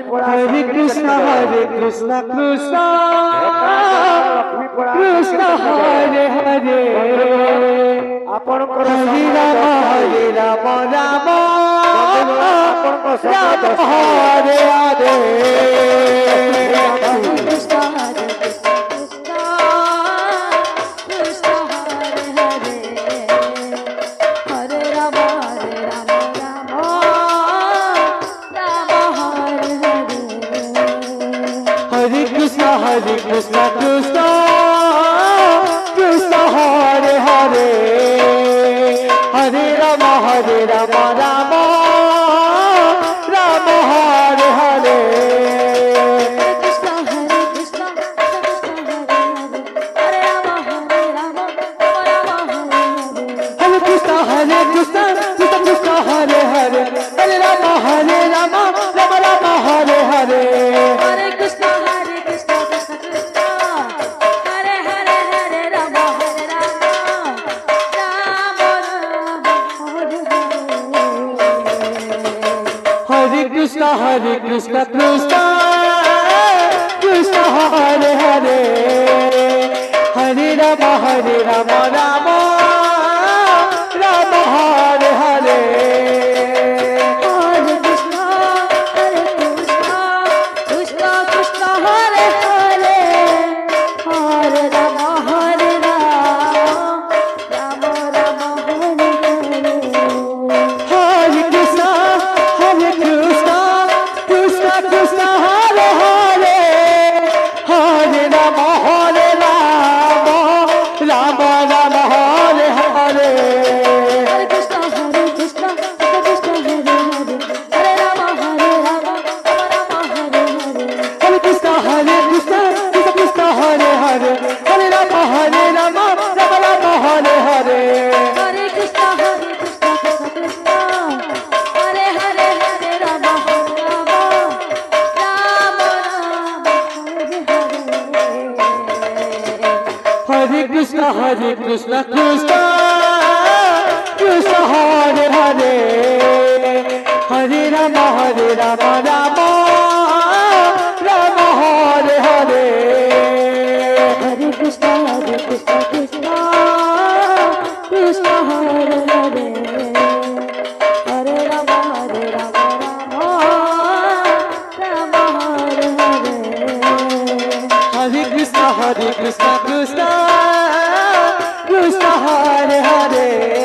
Hare Krishna Krishna Krishna Hare Hare Hare Rama Rama Rama Hare Hare Krishna Krishna Hare Hare Hare Rama Rama Rama Hare Hare Hare Krishna Krishna Krishna Hare Hare Hare Rama Rama Rama Hare Hare Krishna Krishna Hare Rama Rama Hare Krishna Krishna Krishna Hare Hare Hare Rama Rama Rama Hare Hare Hare Krishna Krishna Krishna Hare Hare Hare Rama Rama Rama Hare Hare Hare Krishna Krishna Krishna Hare Hare Hare Rama Rama Rama Hare Hare Hare Krishna Krishna Krishna Hare Hare Hare Rama Rama Rama Hare Hare Hare Krishna Krishna Krishna Hare Hare Hare Rama Rama Rama Hare Hare Hare Krishna Krishna Hare Hare Rama Rama Hare Hare Hare Krishna Krishna Krishna Hare Hare Hare Rama Rama Rama Hare Hare Hare Krishna Krishna Krishna Hare Hare Hare Rama Rama Rama Hare Hare Hare Krishna Krishna Krishna Hare Hare Hare Rama Rama Rama Hare Hare Hare Krishna Krishna Krishna Hare Hare Hare Rama Rama Rama Hare Hare Hare Krishna Krishna Krishna Hare Hare